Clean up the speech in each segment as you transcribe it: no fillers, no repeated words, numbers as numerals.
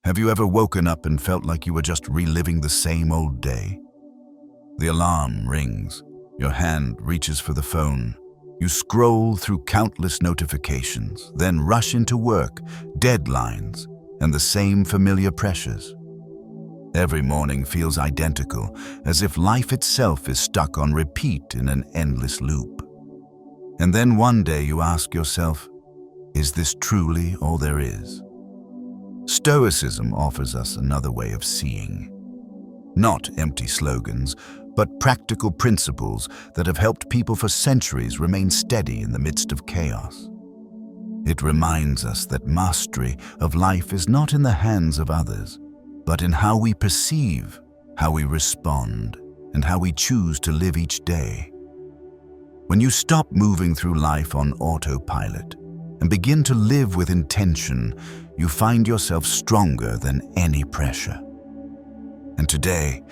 Have you ever woken up and felt like you were just reliving the same old day? The alarm rings, your hand reaches for the phone. You scroll through countless notifications, then rush into work, deadlines, and the same familiar pressures. Every morning feels identical, as if life itself is stuck on repeat in an endless loop. And then one day you ask yourself, is this truly all there is? Stoicism offers us another way of seeing. Not empty slogans, but practical principles that have helped people for centuries remain steady in the midst of chaos. It reminds us that mastery of life is not in the hands of others, but in how we perceive, how we respond, and how we choose to live each day. When you stop moving through life on autopilot and begin to live with intention, you find yourself stronger than any pressure. And today,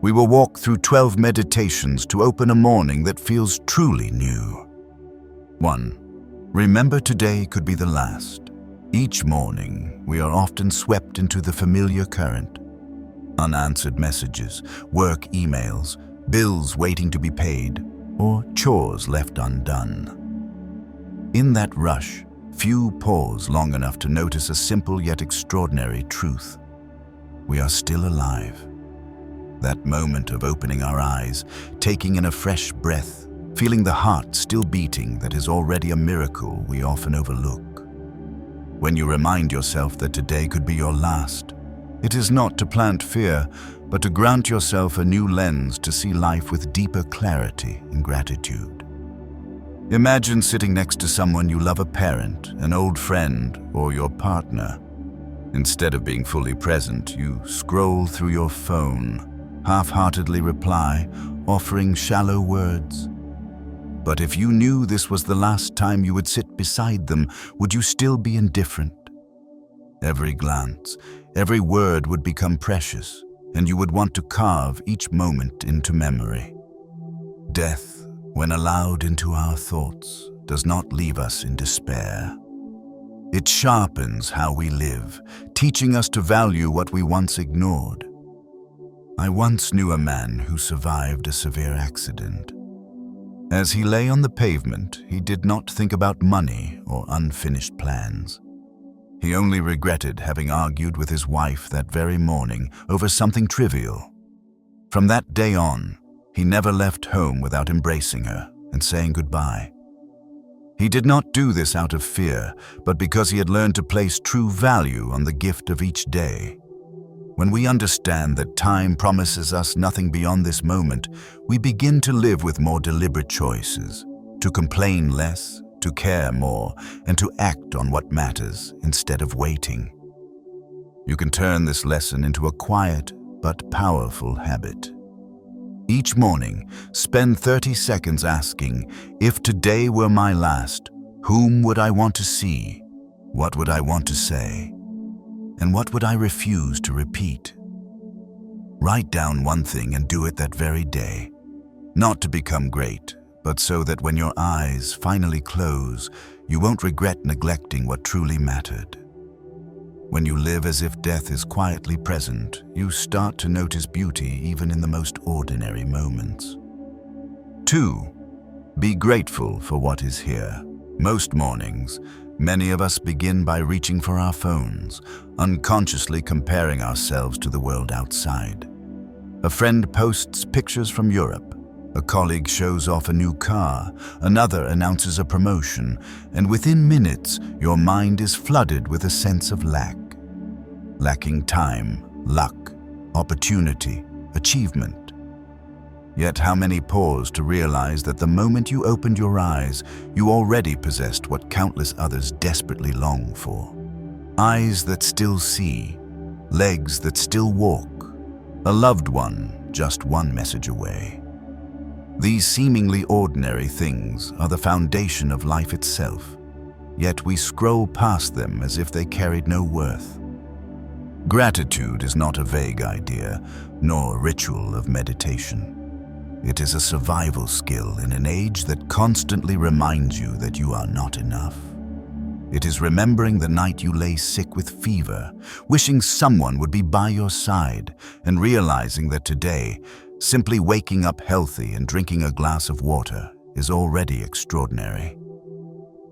we will walk through 12 meditations to open a morning that feels truly new. 1. Remember today could be the last. Each morning, we are often swept into the familiar current. Unanswered messages, work emails, bills waiting to be paid, or chores left undone. In that rush, few pause long enough to notice a simple yet extraordinary truth. We are still alive. That moment of opening our eyes, taking in a fresh breath, feeling the heart still beating, that is already a miracle we often overlook. When you remind yourself that today could be your last, it is not to plant fear, but to grant yourself a new lens to see life with deeper clarity and gratitude. Imagine sitting next to someone you love, a parent, an old friend, or your partner. Instead of being fully present, you scroll through your phone, half-heartedly reply, offering shallow words. But if you knew this was the last time you would sit beside them, would you still be indifferent? Every glance, every word would become precious, and you would want to carve each moment into memory. Death, when allowed into our thoughts, does not leave us in despair. It sharpens how we live, teaching us to value what we once ignored. I once knew a man who survived a severe accident. As he lay on the pavement, he did not think about money or unfinished plans. He only regretted having argued with his wife that very morning over something trivial. From that day on, he never left home without embracing her and saying goodbye. He did not do this out of fear, but because he had learned to place true value on the gift of each day. When we understand that time promises us nothing beyond this moment, we begin to live with more deliberate choices, to complain less, to care more, and to act on what matters instead of waiting. You can turn this lesson into a quiet but powerful habit. Each morning, spend 30 seconds asking, if today were my last, whom would I want to see? What would I want to say? And what would I refuse to repeat? Write down one thing and do it that very day. Not to become great, but so that when your eyes finally close, you won't regret neglecting what truly mattered. When you live as if death is quietly present, you start to notice beauty even in the most ordinary moments. 2. Be grateful for what is here. Most mornings, many of us begin by reaching for our phones, unconsciously comparing ourselves to the world outside. A friend posts pictures from Europe. A colleague shows off a new car, another announces a promotion, and within minutes, your mind is flooded with a sense of lack. Lacking time, luck, opportunity, achievement. Yet how many pause to realize that the moment you opened your eyes, you already possessed what countless others desperately long for. Eyes that still see, legs that still walk, a loved one just one message away. These seemingly ordinary things are the foundation of life itself, yet we scroll past them as if they carried no worth. Gratitude is not a vague idea, nor a ritual of meditation. It is a survival skill in an age that constantly reminds you that you are not enough. It is remembering the night you lay sick with fever, wishing someone would be by your side, and realizing that today, simply waking up healthy and drinking a glass of water is already extraordinary.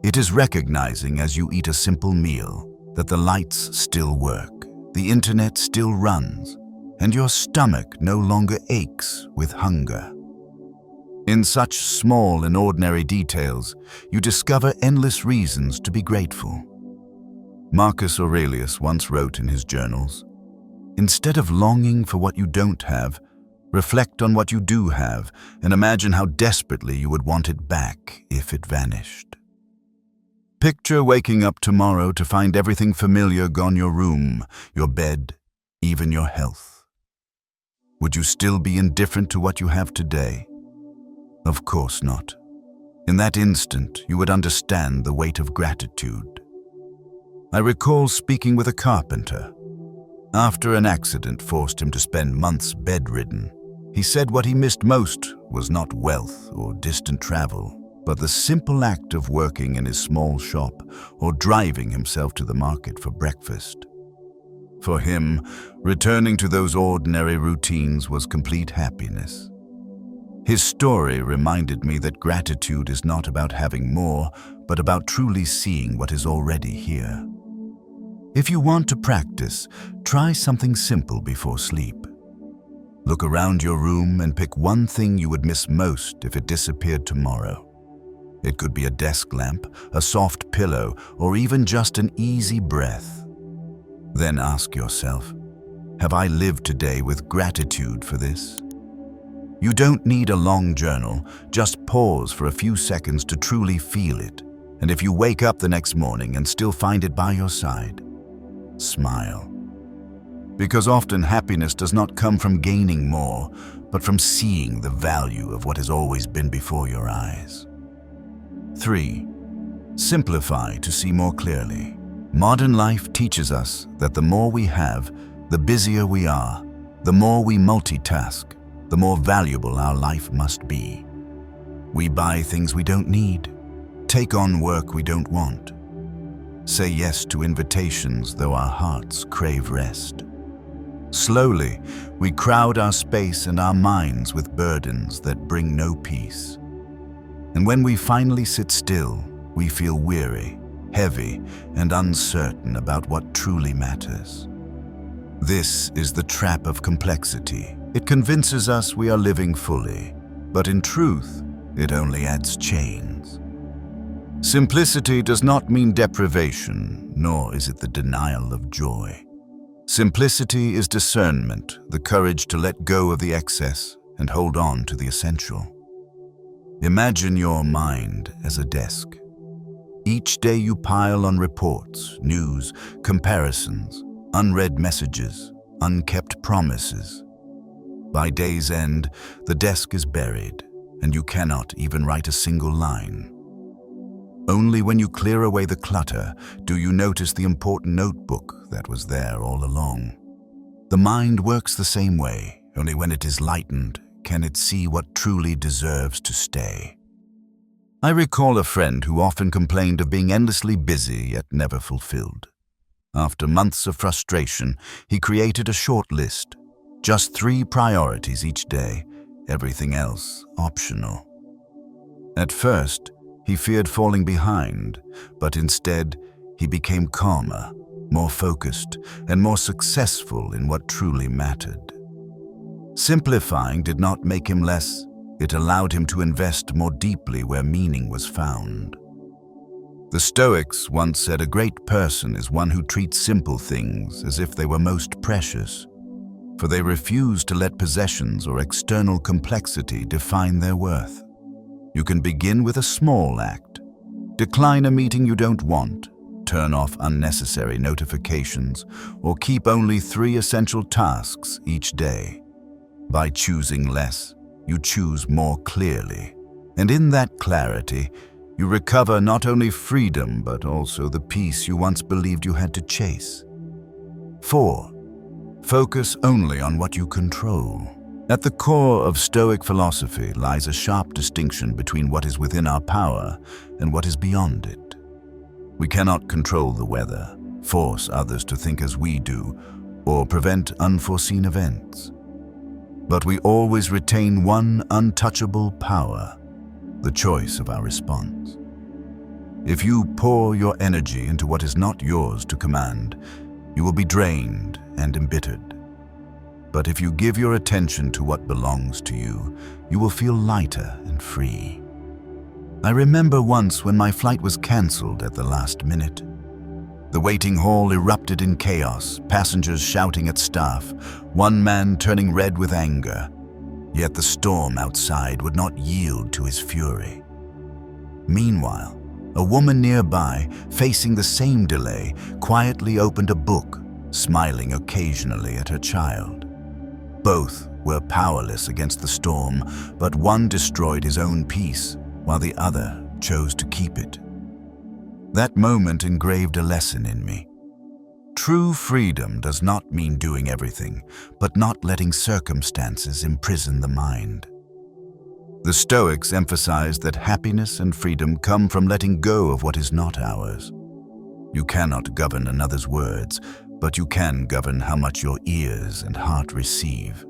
It is recognizing as you eat a simple meal that the lights still work, the internet still runs, and your stomach no longer aches with hunger. In such small and ordinary details, you discover endless reasons to be grateful. Marcus Aurelius once wrote in his journals, "Instead of longing for what you don't have, reflect on what you do have and imagine how desperately you would want it back if it vanished." Picture waking up tomorrow to find everything familiar gone: your room, your bed, even your health. Would you still be indifferent to what you have today? Of course not. In that instant, you would understand the weight of gratitude. I recall speaking with a carpenter. After an accident forced him to spend months bedridden, he said what he missed most was not wealth or distant travel, but the simple act of working in his small shop or driving himself to the market for breakfast. For him, returning to those ordinary routines was complete happiness. His story reminded me that gratitude is not about having more, but about truly seeing what is already here. If you want to practice, try something simple before sleep. Look around your room and pick one thing you would miss most if it disappeared tomorrow. It could be a desk lamp, a soft pillow, or even just an easy breath. Then ask yourself, have I lived today with gratitude for this? You don't need a long journal, just pause for a few seconds to truly feel it. And if you wake up the next morning and still find it by your side, smile. Because often happiness does not come from gaining more, but from seeing the value of what has always been before your eyes. 3. Simplify to see more clearly. Modern life teaches us that the more we have, the busier we are, the more we multitask, the more valuable our life must be. We buy things we don't need, take on work we don't want, say yes to invitations though our hearts crave rest. Slowly, we crowd our space and our minds with burdens that bring no peace. And when we finally sit still, we feel weary, heavy, and uncertain about what truly matters. This is the trap of complexity. It convinces us we are living fully, but in truth, it only adds chains. Simplicity does not mean deprivation, nor is it the denial of joy. Simplicity is discernment, the courage to let go of the excess and hold on to the essential. Imagine your mind as a desk. Each day you pile on reports, news, comparisons, unread messages, unkept promises. By day's end, the desk is buried, and you cannot even write a single line. Only when you clear away the clutter do you notice the important notebook that was there all along. The mind works the same way. Only when it is lightened can it see what truly deserves to stay. I recall a friend who often complained of being endlessly busy yet never fulfilled. After months of frustration, he created a short list, just 3 priorities each day, everything else optional. At first, he feared falling behind, but instead, he became calmer, more focused, and more successful in what truly mattered. Simplifying did not make him less, it allowed him to invest more deeply where meaning was found. The Stoics once said a great person is one who treats simple things as if they were most precious, for they refuse to let possessions or external complexity define their worth. You can begin with a small act. Decline a meeting you don't want, turn off unnecessary notifications, or keep only 3 essential tasks each day. By choosing less, you choose more clearly. And in that clarity, you recover not only freedom, but also the peace you once believed you had to chase. 4. Focus only on what you control. At the core of Stoic philosophy lies a sharp distinction between what is within our power and what is beyond it. We cannot control the weather, force others to think as we do, or prevent unforeseen events. But we always retain one untouchable power: the choice of our response. If you pour your energy into what is not yours to command, you will be drained and embittered. But if you give your attention to what belongs to you, you will feel lighter and free. I remember once when my flight was cancelled at the last minute. The waiting hall erupted in chaos, passengers shouting at staff, one man turning red with anger. Yet the storm outside would not yield to his fury. Meanwhile, a woman nearby, facing the same delay, quietly opened a book, smiling occasionally at her child. Both were powerless against the storm, but one destroyed his own peace, while the other chose to keep it. That moment engraved a lesson in me. True freedom does not mean doing everything, but not letting circumstances imprison the mind. The Stoics emphasized that happiness and freedom come from letting go of what is not ours. You cannot govern another's words, but you can govern how much your ears and heart receive.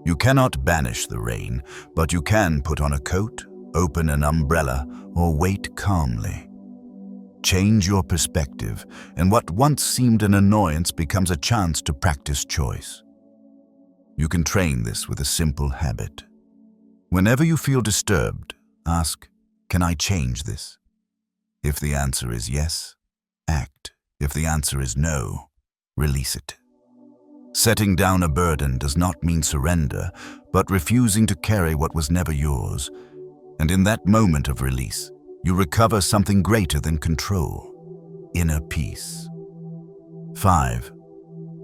You cannot banish the rain, but you can put on a coat, open an umbrella, or wait calmly. Change your perspective, and what once seemed an annoyance becomes a chance to practice choice. You can train this with a simple habit. Whenever you feel disturbed, ask, "Can I change this?" If the answer is yes, act. If the answer is no, release it. Setting down a burden does not mean surrender, but refusing to carry what was never yours. And in that moment of release, you recover something greater than control: inner peace. 5.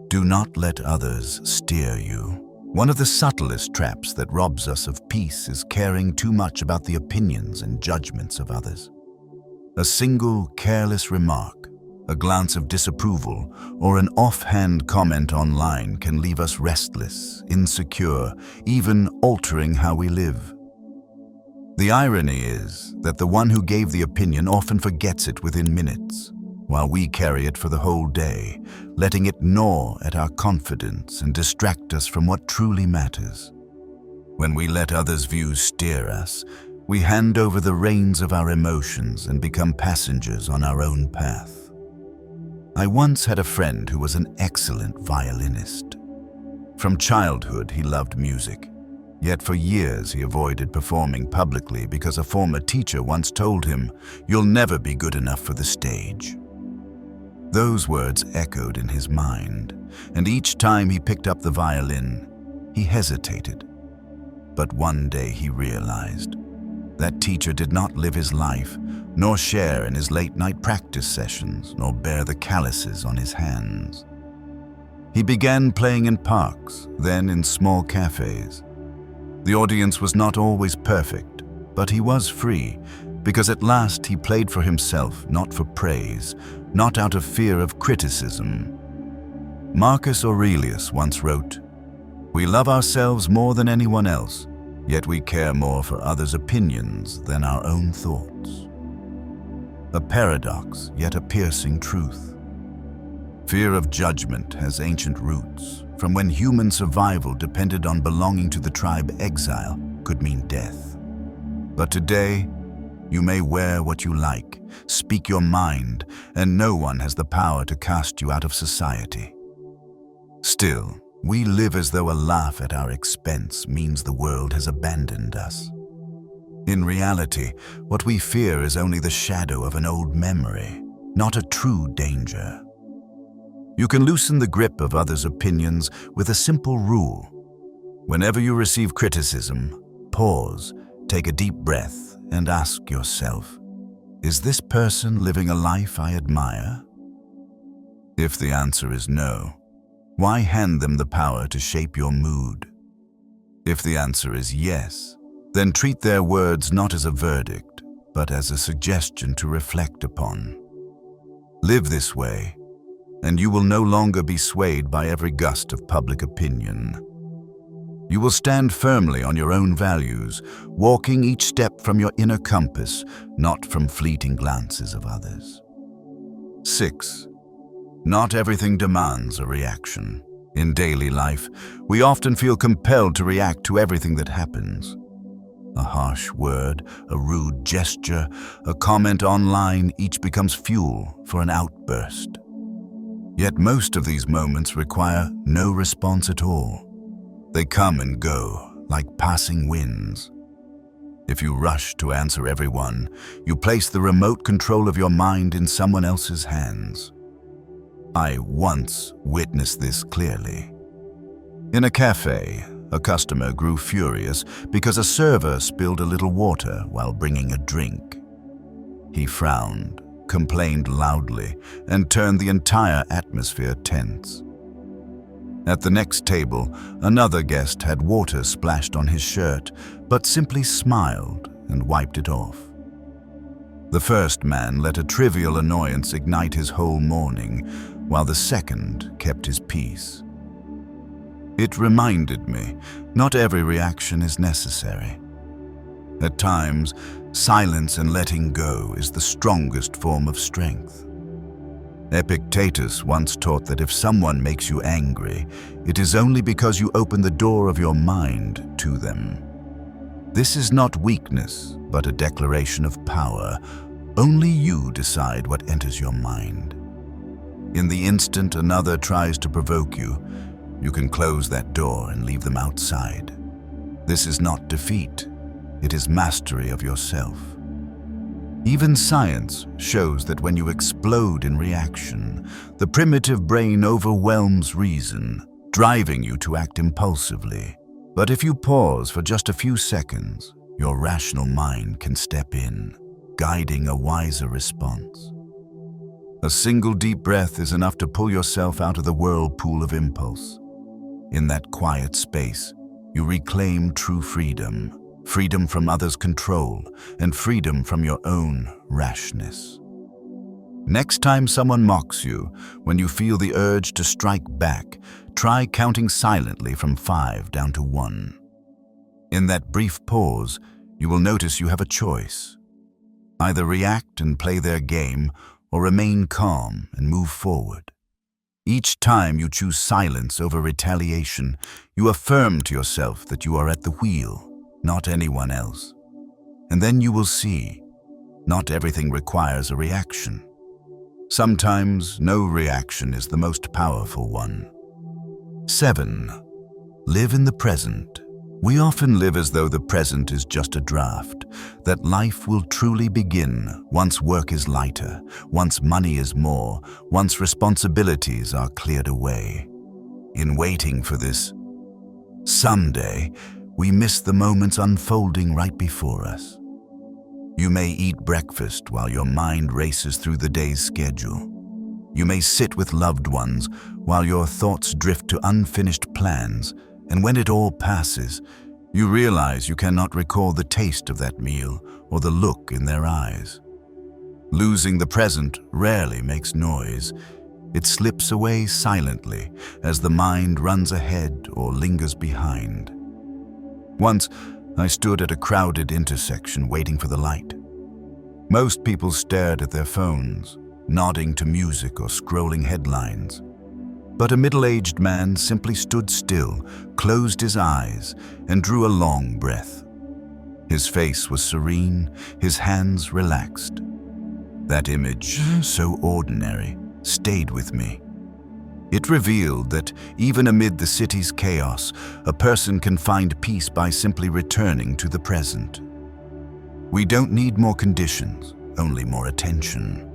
Do not let others steer you. One of the subtlest traps that robs us of peace is caring too much about the opinions and judgments of others. A single careless remark, a glance of disapproval, or an offhand comment online can leave us restless, insecure, even altering how we live. The irony is that the one who gave the opinion often forgets it within minutes, while we carry it for the whole day, letting it gnaw at our confidence and distract us from what truly matters. When we let others' views steer us, we hand over the reins of our emotions and become passengers on our own path. I once had a friend who was an excellent violinist. From childhood, he loved music. Yet for years he avoided performing publicly because a former teacher once told him, "You'll never be good enough for the stage." Those words echoed in his mind, and each time he picked up the violin, he hesitated. But one day he realized that teacher did not live his life, nor share in his late-night practice sessions, nor bear the calluses on his hands. He began playing in parks, then in small cafes. The audience was not always perfect, but he was free, because at last he played for himself, not for praise, not out of fear of criticism. Marcus Aurelius once wrote, "We love ourselves more than anyone else, yet we care more for others' opinions than our own thoughts." A paradox, yet a piercing truth. Fear of judgment has ancient roots. From when human survival depended on belonging to the tribe, exile could mean death. But today, you may wear what you like, speak your mind, and no one has the power to cast you out of society. Still, we live as though a laugh at our expense means the world has abandoned us. In reality, what we fear is only the shadow of an old memory, not a true danger. You can loosen the grip of others' opinions with a simple rule. Whenever you receive criticism, pause, take a deep breath, and ask yourself, is this person living a life I admire? If the answer is no, why hand them the power to shape your mood? If the answer is yes, then treat their words not as a verdict, but as a suggestion to reflect upon. Live this way, and you will no longer be swayed by every gust of public opinion. You will stand firmly on your own values, walking each step from your inner compass, not from fleeting glances of others. 6. Not everything demands a reaction. In daily life, we often feel compelled to react to everything that happens. A harsh word, a rude gesture, a comment online each becomes fuel for an outburst. Yet most of these moments require no response at all. They come and go like passing winds. If you rush to answer everyone, you place the remote control of your mind in someone else's hands. I once witnessed this clearly. In a cafe, a customer grew furious because a server spilled a little water while bringing a drink. He frowned, complained loudly, and turned the entire atmosphere tense. At the next table, another guest had water splashed on his shirt, but simply smiled and wiped it off. The first man let a trivial annoyance ignite his whole morning, while the second kept his peace. It reminded me, not every reaction is necessary. At times, silence and letting go is the strongest form of strength. Epictetus once taught that if someone makes you angry, it is only because you open the door of your mind to them. This is not weakness, but a declaration of power. Only you decide what enters your mind. In the instant another tries to provoke you, you can close that door and leave them outside. This is not defeat, it is mastery of yourself. Even science shows that when you explode in reaction, the primitive brain overwhelms reason, driving you to act impulsively. But if you pause for just a few seconds, your rational mind can step in, guiding a wiser response. A single deep breath is enough to pull yourself out of the whirlpool of impulse. In that quiet space, you reclaim true freedom, freedom from others' control, and freedom from your own rashness. Next time someone mocks you, when you feel the urge to strike back, try counting silently from 5 down to 1. In that brief pause, you will notice you have a choice. Either react and play their game, or remain calm and move forward. Each time you choose silence over retaliation, you affirm to yourself that you are at the wheel, not anyone else. And then you will see, not everything requires a reaction. Sometimes no reaction is the most powerful one. 7. Live in the present. We often live as though the present is just a draft, that life will truly begin once work is lighter, once money is more, once responsibilities are cleared away. In waiting for this someday, we miss the moments unfolding right before us. You may eat breakfast while your mind races through the day's schedule. You may sit with loved ones while your thoughts drift to unfinished plans, and when it all passes, you realize you cannot recall the taste of that meal or the look in their eyes. Losing the present rarely makes noise. It slips away silently as the mind runs ahead or lingers behind. Once, I stood at a crowded intersection waiting for the light. Most people stared at their phones, nodding to music or scrolling headlines. But a middle-aged man simply stood still, closed his eyes, and drew a long breath. His face was serene, his hands relaxed. That image, so ordinary, stayed with me. It revealed that even amid the city's chaos, a person can find peace by simply returning to the present. We don't need more conditions, only more attention.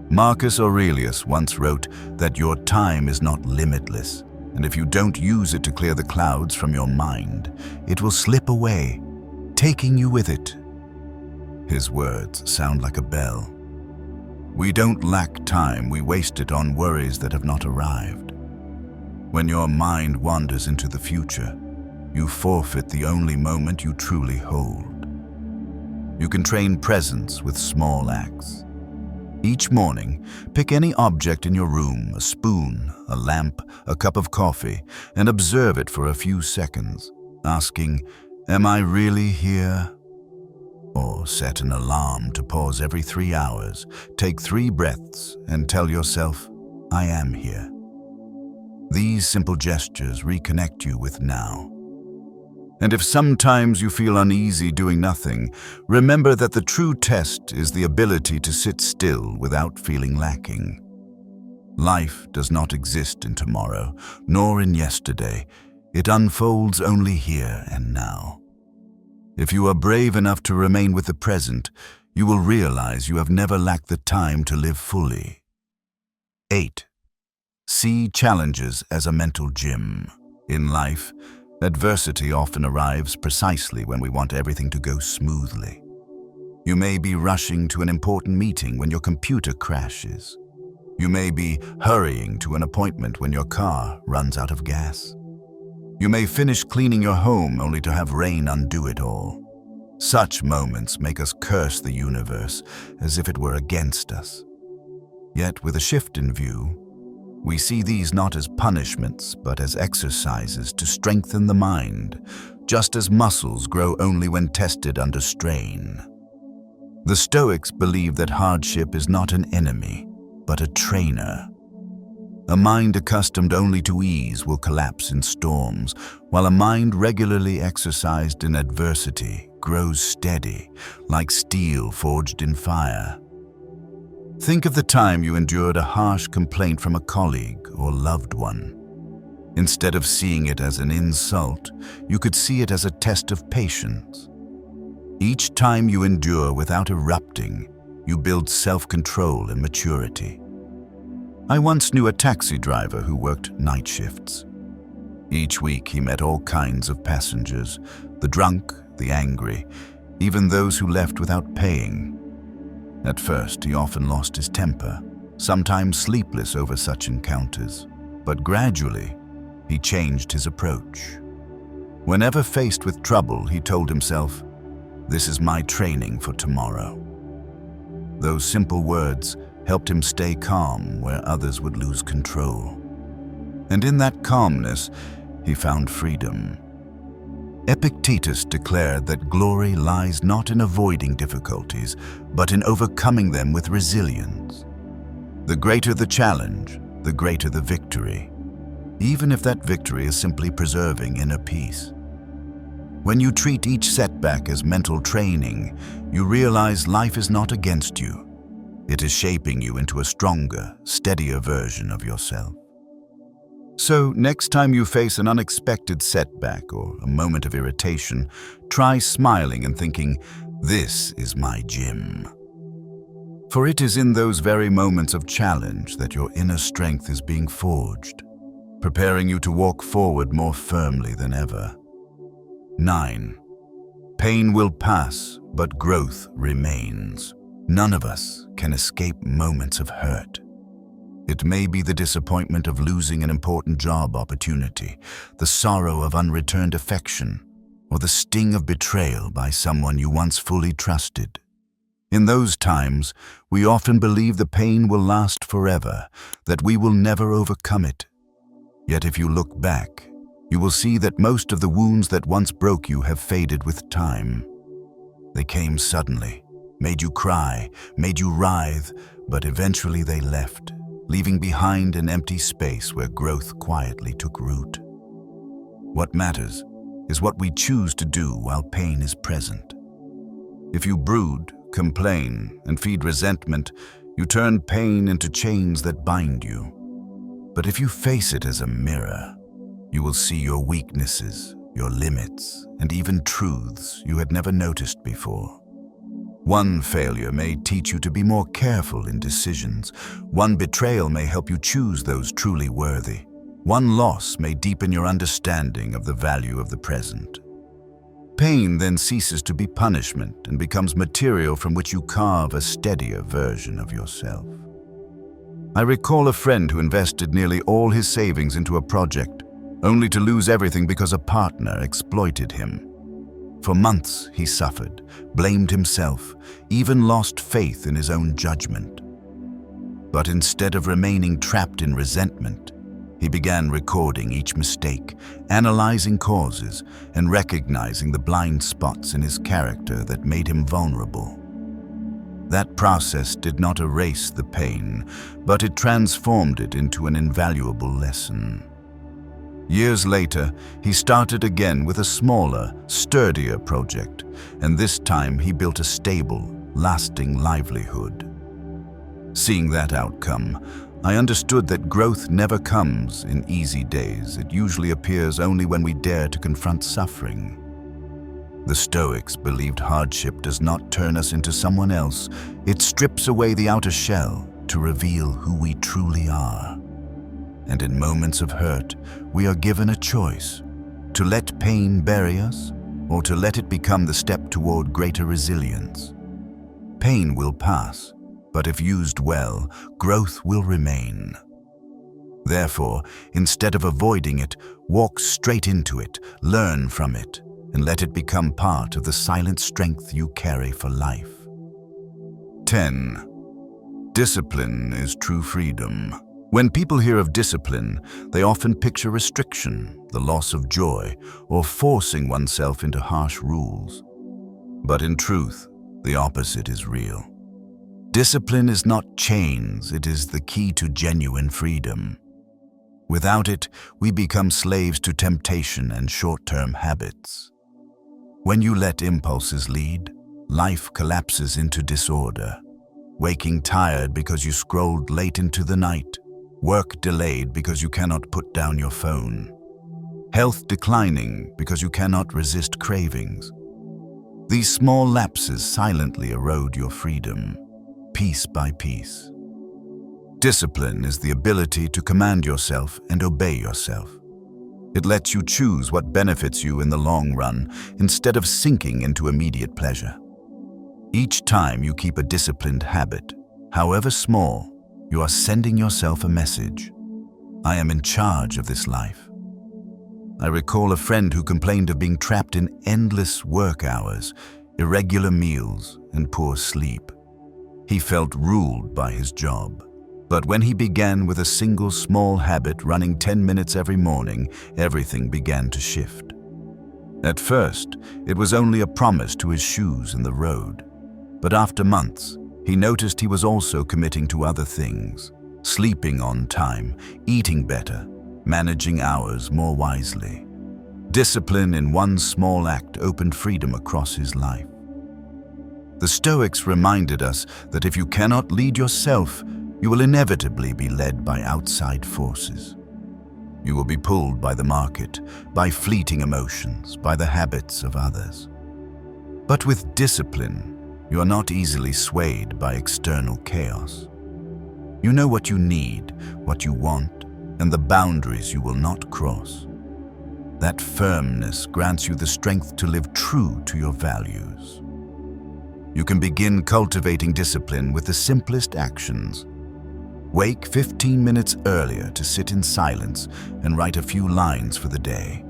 Marcus Aurelius once wrote that your time is not limitless, and if you don't use it to clear the clouds from your mind, it will slip away, taking you with it. His words sound like a bell. We don't lack time, we waste it on worries that have not arrived. When your mind wanders into the future, you forfeit the only moment you truly hold. You can train presence with small acts. Each morning, pick any object in your room, a spoon, a lamp, a cup of coffee, and observe it for a few seconds, asking, "Am I really here?" Or set an alarm to pause every 3 hours, take 3 breaths, and tell yourself, I am here. These simple gestures reconnect you with now. And if sometimes you feel uneasy doing nothing, remember that the true test is the ability to sit still without feeling lacking. Life does not exist in tomorrow, nor in yesterday. It unfolds only here and now. If you are brave enough to remain with the present, you will realize you have never lacked the time to live fully. 8. See challenges as a mental gym. In life, adversity often arrives precisely when we want everything to go smoothly. You may be rushing to an important meeting when your computer crashes. You may be hurrying to an appointment when your car runs out of gas. You may finish cleaning your home only to have rain undo it all. Such moments make us curse the universe as if it were against us. Yet with a shift in view, we see these not as punishments but as exercises to strengthen the mind, just as muscles grow only when tested under strain. The Stoics believe that hardship is not an enemy, but a trainer. A mind accustomed only to ease will collapse in storms, while a mind regularly exercised in adversity grows steady, like steel forged in fire. Think of the time you endured a harsh complaint from a colleague or loved one. Instead of seeing it as an insult, you could see it as a test of patience. Each time you endure without erupting, you build self-control and maturity. I once knew a taxi driver who worked night shifts. Each week he met all kinds of passengers, the drunk, the angry, even those who left without paying. At first, he often lost his temper, sometimes sleepless over such encounters, but gradually, he changed his approach. Whenever faced with trouble, he told himself, "This is my training for tomorrow." Those simple words helped him stay calm where others would lose control. And in that calmness, he found freedom. Epictetus declared that glory lies not in avoiding difficulties, but in overcoming them with resilience. The greater the challenge, the greater the victory, even if that victory is simply preserving inner peace. When you treat each setback as mental training, you realize life is not against you. It is shaping you into a stronger, steadier version of yourself. So, next time you face an unexpected setback or a moment of irritation, try smiling and thinking, "This is my gym." For it is in those very moments of challenge that your inner strength is being forged, preparing you to walk forward more firmly than ever. 9. Pain will pass, but growth remains. None of us can escape moments of hurt. It may be the disappointment of losing an important job opportunity, the sorrow of unreturned affection, or the sting of betrayal by someone you once fully trusted. In those times, we often believe the pain will last forever, that we will never overcome it. Yet if you look back, you will see that most of the wounds that once broke you have faded with time. They came suddenly, made you cry, made you writhe, but eventually they left, leaving behind an empty space where growth quietly took root. What matters is what we choose to do while pain is present. If you brood, complain, and feed resentment, you turn pain into chains that bind you. But if you face it as a mirror, you will see your weaknesses, your limits, and even truths you had never noticed before. One failure may teach you to be more careful in decisions. One betrayal may help you choose those truly worthy. One loss may deepen your understanding of the value of the present. Pain then ceases to be punishment and becomes material from which you carve a steadier version of yourself. I recall a friend who invested nearly all his savings into a project, only to lose everything because a partner exploited him. For months he suffered, blamed himself, even lost faith in his own judgment. But instead of remaining trapped in resentment, He began recording each mistake, analyzing causes, and recognizing the blind spots in his character that made him vulnerable. That process did not erase the pain, but it transformed it into an invaluable lesson. Years later, he started again with a smaller, sturdier project, and this time he built a stable, lasting livelihood. Seeing that outcome, I understood that growth never comes in easy days. It usually appears only when we dare to confront suffering. The Stoics believed hardship does not turn us into someone else. It strips away the outer shell to reveal who we truly are. And in moments of hurt, we are given a choice: to let pain bury us, or to let it become the step toward greater resilience. Pain will pass, but if used well, growth will remain. Therefore, instead of avoiding it, walk straight into it, learn from it, and let it become part of the silent strength you carry for life. 10. Discipline is true freedom. When people hear of discipline, they often picture restriction, the loss of joy, or forcing oneself into harsh rules. But in truth, the opposite is real. Discipline is not chains, it is the key to genuine freedom. Without it, we become slaves to temptation and short-term habits. When you let impulses lead, life collapses into disorder. Waking tired because you scrolled late into the night, work delayed because you cannot put down your phone, health declining because you cannot resist cravings. These small lapses silently erode your freedom, piece by piece. Discipline is the ability to command yourself and obey yourself. It lets you choose what benefits you in the long run instead of sinking into immediate pleasure. Each time you keep a disciplined habit, however small, you are sending yourself a message: I am in charge of this life. I recall a friend who complained of being trapped in endless work hours, irregular meals, and poor sleep. He felt ruled by his job. But when he began with a single small habit, running 10 minutes every morning, everything began to shift. At first, it was only a promise to his shoes in the road. But after months, he noticed he was also committing to other things: sleeping on time, eating better, managing hours more wisely. Discipline in one small act opened freedom across his life. The Stoics reminded us that if you cannot lead yourself, you will inevitably be led by outside forces. You will be pulled by the market, by fleeting emotions, by the habits of others. But with discipline, you are not easily swayed by external chaos. You know what you need, what you want, and the boundaries you will not cross. That firmness grants you the strength to live true to your values. You can begin cultivating discipline with the simplest actions. Wake 15 minutes earlier to sit in silence and write a few lines for the day.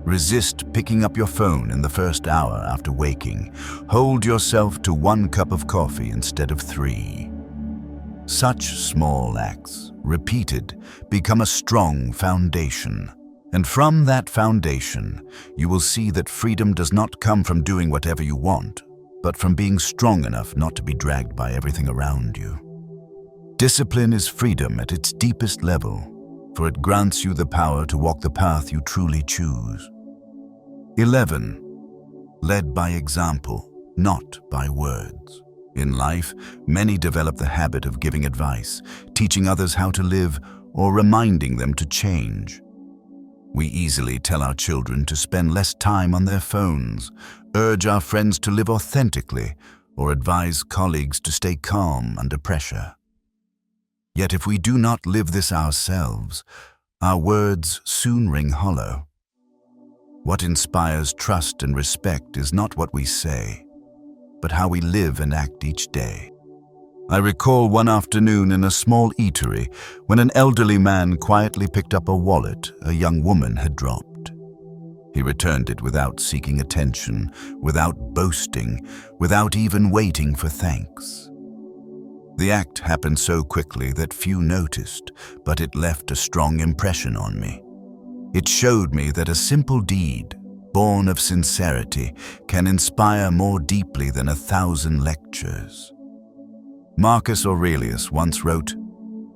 Resist picking up your phone in the first hour after waking. Hold yourself to 1 cup of coffee instead of 3. Such small acts, repeated, become a strong foundation. And from that foundation, you will see that freedom does not come from doing whatever you want, but from being strong enough not to be dragged by everything around you. Discipline is freedom at its deepest level, for it grants you the power to walk the path you truly choose. 11. Led by example, not by words. In life, many develop the habit of giving advice, teaching others how to live, or reminding them to change. We easily tell our children to spend less time on their phones, urge our friends to live authentically, or advise colleagues to stay calm under pressure. Yet if we do not live this ourselves, our words soon ring hollow. What inspires trust and respect is not what we say, but how we live and act each day. I recall one afternoon in a small eatery when an elderly man quietly picked up a wallet a young woman had dropped. He returned it without seeking attention, without boasting, without even waiting for thanks. The act happened so quickly that few noticed, but it left a strong impression on me. It showed me that a simple deed, born of sincerity, can inspire more deeply than 1,000 lectures. Marcus Aurelius once wrote,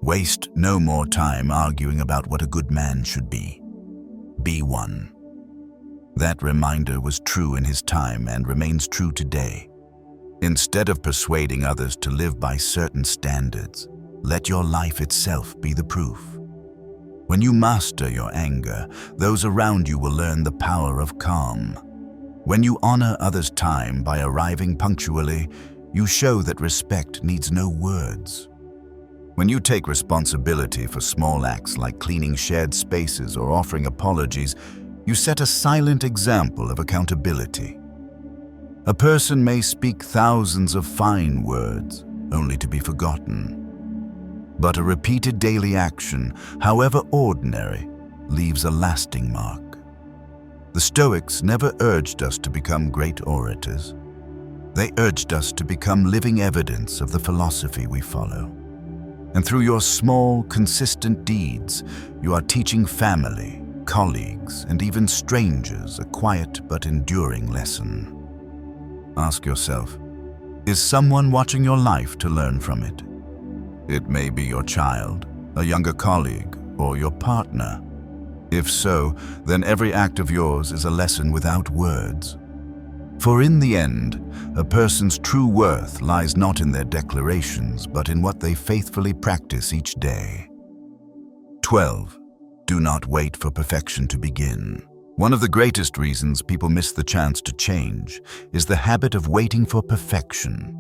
"Waste no more time arguing about what a good man should be. Be one." That reminder was true in his time and remains true today. Instead of persuading others to live by certain standards, let your life itself be the proof. When you master your anger, those around you will learn the power of calm. When you honor others' time by arriving punctually, you show that respect needs no words. When you take responsibility for small acts like cleaning shared spaces or offering apologies, you set a silent example of accountability. A person may speak thousands of fine words, only to be forgotten. But a repeated daily action, however ordinary, leaves a lasting mark. The Stoics never urged us to become great orators. They urged us to become living evidence of the philosophy we follow. And through your small, consistent deeds, you are teaching family, colleagues, and even strangers a quiet but enduring lesson. Ask yourself, is someone watching your life to learn from it? It may be your child, a younger colleague, or your partner. If so, then every act of yours is a lesson without words. For in the end, a person's true worth lies not in their declarations, but in what they faithfully practice each day. 12. Do not wait for perfection to begin. One of the greatest reasons people miss the chance to change is the habit of waiting for perfection.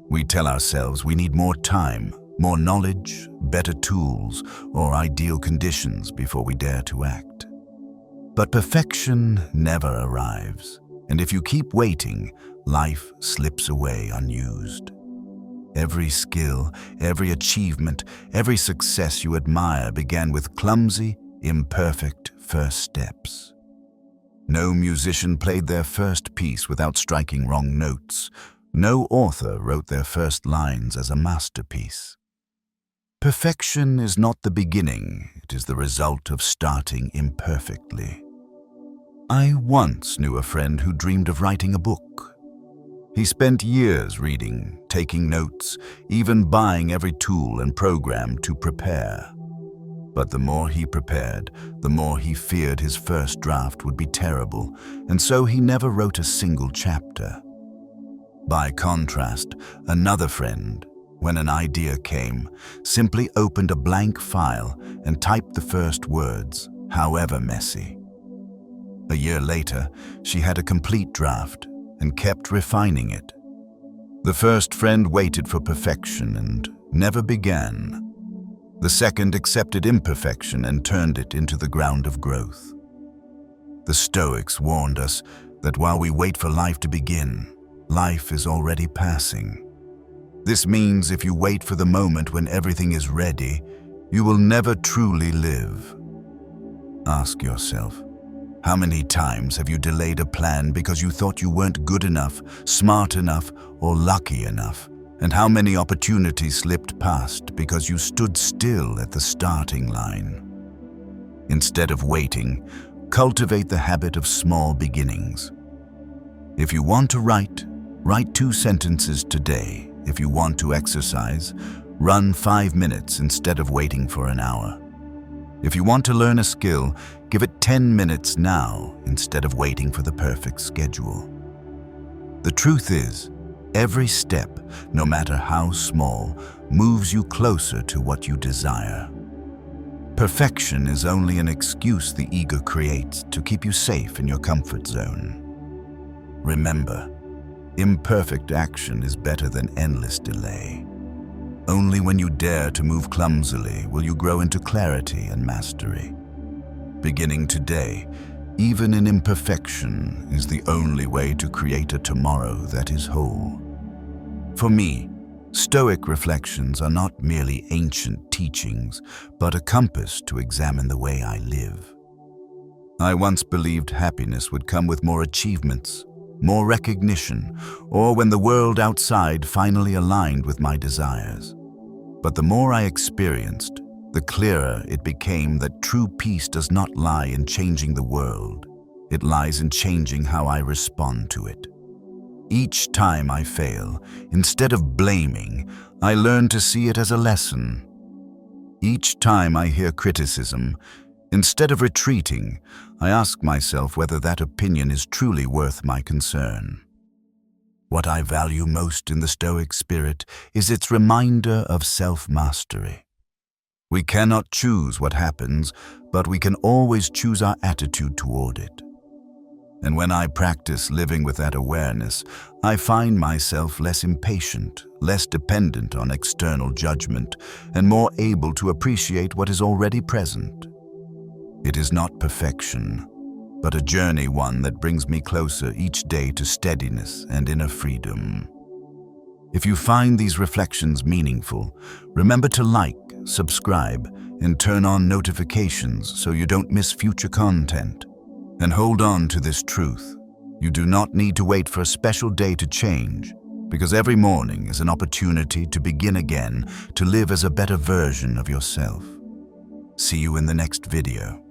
We tell ourselves we need more time, more knowledge, better tools, or ideal conditions before we dare to act. But perfection never arrives, and if you keep waiting, life slips away unused. Every skill, every achievement, every success you admire began with clumsy, imperfect first steps. No musician played their first piece without striking wrong notes. No author wrote their first lines as a masterpiece. Perfection is not the beginning, it is the result of starting imperfectly. I once knew a friend who dreamed of writing a book. He spent years reading, taking notes, even buying every tool and program to prepare. But the more he prepared, the more he feared his first draft would be terrible, and so he never wrote a single chapter. By contrast, another friend, when an idea came, simply opened a blank file and typed the first words, however messy. A year later, she had a complete draft and kept refining it. The first friend waited for perfection and never began. The second accepted imperfection and turned it into the ground of growth. The Stoics warned us that while we wait for life to begin, life is already passing. This means if you wait for the moment when everything is ready, you will never truly live. Ask yourself, how many times have you delayed a plan because you thought you weren't good enough, smart enough, or lucky enough? And how many opportunities slipped past because you stood still at the starting line? Instead of waiting, cultivate the habit of small beginnings. If you want to write 2 sentences today. If you want to exercise, run 5 minutes instead of waiting for an hour. If you want to learn a skill, give it 10 minutes now instead of waiting for the perfect schedule. The truth is, every step, no matter how small, moves you closer to what you desire. Perfection is only an excuse the ego creates to keep you safe in your comfort zone. Remember, imperfect action is better than endless delay. Only when you dare to move clumsily will you grow into clarity and mastery. Beginning today, even in imperfection, is the only way to create a tomorrow that is whole. For me, Stoic reflections are not merely ancient teachings, but a compass to examine the way I live. I once believed happiness would come with more achievements, but it more recognition, or when the world outside finally aligned with my desires. But the more I experienced, the clearer it became that true peace does not lie in changing the world. It lies in changing how I respond to it. Each time I fail, instead of blaming, I learn to see it as a lesson. Each time I hear criticism, instead of retreating, I ask myself whether that opinion is truly worth my concern. What I value most in the Stoic spirit is its reminder of self-mastery. We cannot choose what happens, but we can always choose our attitude toward it. And when I practice living with that awareness, I find myself less impatient, less dependent on external judgment, and more able to appreciate what is already present. It is not perfection, but a journey one that brings me closer each day to steadiness and inner freedom. If you find these reflections meaningful, remember to like, subscribe, and turn on notifications so you don't miss future content. And hold on to this truth. You do not need to wait for a special day to change, because every morning is an opportunity to begin again, to live as a better version of yourself. See you in the next video.